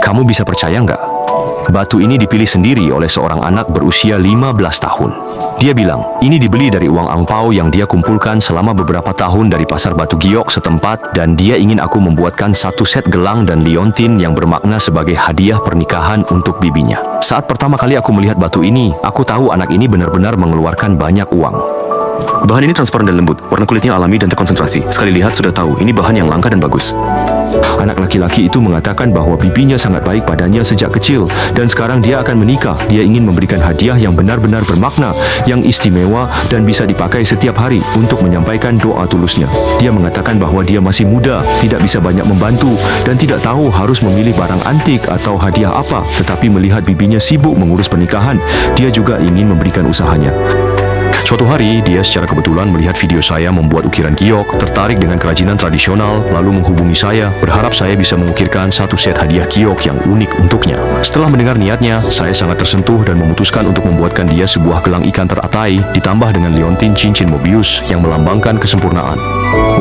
Kamu bisa percaya nggak? Batu ini dipilih sendiri oleh seorang anak berusia 15 tahun. Dia bilang, ini dibeli dari uang angpau yang dia kumpulkan selama beberapa tahun dari pasar batu giok setempat, dan dia ingin aku membuatkan satu set gelang dan liontin yang bermakna sebagai hadiah pernikahan untuk bibinya. Saat pertama kali aku melihat batu ini, aku tahu anak ini benar-benar mengeluarkan banyak uang. Bahan ini transparan dan lembut, warna kulitnya alami dan terkonsentrasi. Sekali lihat sudah tahu, ini bahan yang langka dan bagus. Anak laki-laki itu mengatakan bahwa bibinya sangat baik padanya sejak kecil, dan sekarang dia akan menikah. Dia ingin memberikan hadiah yang benar-benar bermakna, yang istimewa, dan bisa dipakai setiap hari untuk menyampaikan doa tulusnya. Dia mengatakan bahwa dia masih muda, tidak bisa banyak membantu, dan tidak tahu harus memilih barang antik atau hadiah apa. Tetapi melihat bibinya sibuk mengurus pernikahan, dia juga ingin memberikan usahanya. Suatu hari, dia secara kebetulan melihat video saya membuat ukiran giok, tertarik dengan kerajinan tradisional, lalu menghubungi saya, berharap saya bisa mengukirkan satu set hadiah giok yang unik untuknya. Setelah mendengar niatnya, saya sangat tersentuh dan memutuskan untuk membuatkan dia sebuah gelang ikan teratai, ditambah dengan liontin cincin Mobius yang melambangkan kesempurnaan.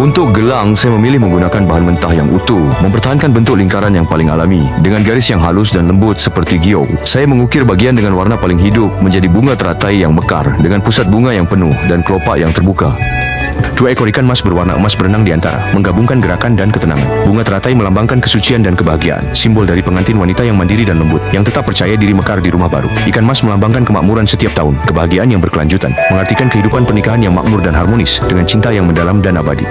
Untuk gelang, saya memilih menggunakan bahan mentah yang utuh, mempertahankan bentuk lingkaran yang paling alami, dengan garis yang halus dan lembut seperti giok. Saya mengukir bagian dengan warna paling hidup, menjadi bunga teratai yang mekar, dengan pusat bunga yang penuh dan kelopak yang terbuka. Dua ekor ikan mas berwarna emas berenang di antara, menggabungkan gerakan dan ketenangan. Bunga teratai melambangkan kesucian dan kebahagiaan, simbol dari pengantin wanita yang mandiri dan lembut, yang tetap percaya diri mekar di rumah baru. Ikan mas melambangkan kemakmuran setiap tahun, kebahagiaan yang berkelanjutan, mengartikan kehidupan pernikahan yang makmur dan harmonis, dengan cinta yang mendalam dan abadi.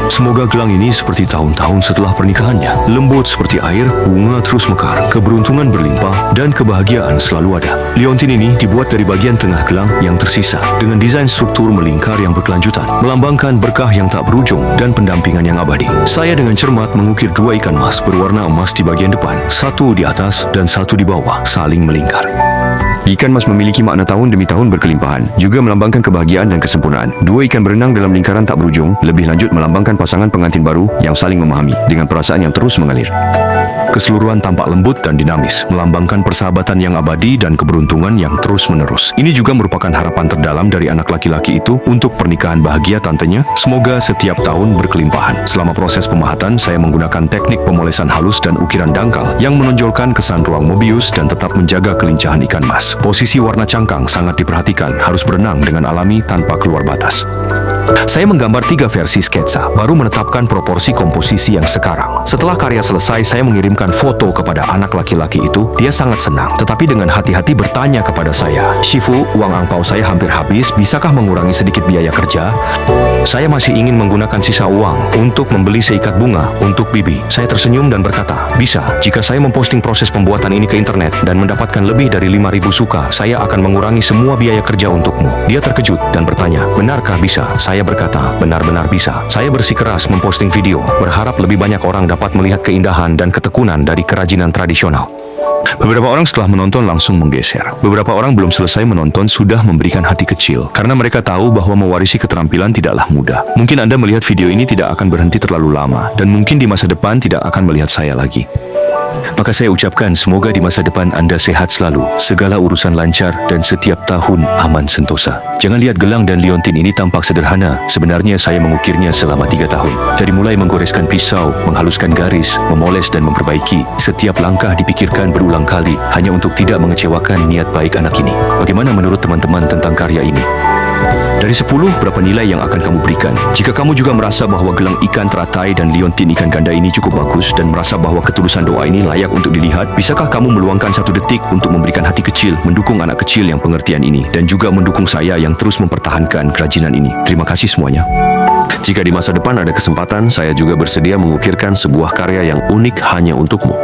Semoga gelang ini seperti tahun-tahun setelah pernikahannya, lembut seperti air, bunga terus mekar, keberuntungan berlimpah, dan kebahagiaan selalu ada. Liontin ini dibuat dari bagian tengah gelang yang tersisa, dengan desain struktur melingkar yang berkelanjutan, melambangkan berkah yang tak berujung dan pendampingan yang abadi. Saya dengan cermat mengukir dua ikan mas berwarna emas di bagian depan, satu di atas dan satu di bawah, saling melingkar. Ikan mas memiliki makna tahun demi tahun berkelimpahan, juga melambangkan kebahagiaan dan kesempurnaan. Dua ikan berenang dalam lingkaran tak berujung, lebih lanjut melambangkan pasangan pengantin baru yang saling memahami, dengan perasaan yang terus mengalir. Keseluruhan tampak lembut dan dinamis, melambangkan persahabatan yang abadi dan keberuntungan yang terus-menerus. Ini juga merupakan harapan terdalam dari anak laki-laki itu untuk pernikahan bahagia tantenya. Semoga setiap tahun berkelimpahan. Selama proses pemahatan, saya menggunakan teknik pemolesan halus dan ukiran dangkal yang menonjolkan kesan ruang Mobius dan tetap menjaga kelincahan ikan mas. Posisi warna cangkang sangat diperhatikan, harus berenang dengan alami tanpa keluar batas. Saya menggambar 3 versi sketsa, baru menetapkan proporsi komposisi yang sekarang. Setelah karya selesai, saya mengirimkan foto kepada anak laki-laki itu. Dia sangat senang, tetapi dengan hati-hati bertanya kepada saya, "Shifu, uang angpau saya hampir habis, bisakah mengurangi sedikit biaya kerja?" Saya masih ingin menggunakan sisa uang untuk membeli seikat bunga untuk bibi. Saya tersenyum dan berkata, "Bisa, jika saya memposting proses pembuatan ini ke internet dan mendapatkan lebih dari 5.000 suka, saya akan mengurangi semua biaya kerja untukmu." Dia terkejut dan bertanya, "Benarkah bisa?" Saya berkata, "Benar-benar bisa." Saya bersikeras memposting video, berharap lebih banyak orang dapat melihat keindahan dan ketekunan dari kerajinan tradisional. Beberapa orang setelah menonton langsung menggeser. Beberapa orang belum selesai menonton sudah memberikan hati kecil, karena mereka tahu bahwa mewarisi keterampilan tidaklah mudah. Mungkin Anda melihat video ini tidak akan berhenti terlalu lama, dan mungkin di masa depan tidak akan melihat saya lagi. Maka saya ucapkan semoga di masa depan Anda sehat selalu, segala urusan lancar, dan setiap tahun aman sentosa. Jangan lihat gelang dan liontin ini tampak sederhana. Sebenarnya saya mengukirnya selama 3 tahun. Dari mulai menggoreskan pisau, menghaluskan garis, memoles dan memperbaiki, setiap langkah dipikirkan berulang kali, hanya untuk tidak mengecewakan niat baik anak ini. Bagaimana menurut teman-teman tentang karya ini? Dari 10, berapa nilai yang akan kamu berikan? Jika kamu juga merasa bahwa gelang ikan teratai dan liontin ikan ganda ini cukup bagus dan merasa bahwa ketulusan doa ini layak untuk dilihat, bisakah kamu meluangkan 1 detik untuk memberikan hati kecil, mendukung anak kecil yang pengertian ini, dan juga mendukung saya yang terus mempertahankan kerajinan ini? Terima kasih semuanya. Jika di masa depan ada kesempatan, saya juga bersedia mengukirkan sebuah karya yang unik hanya untukmu.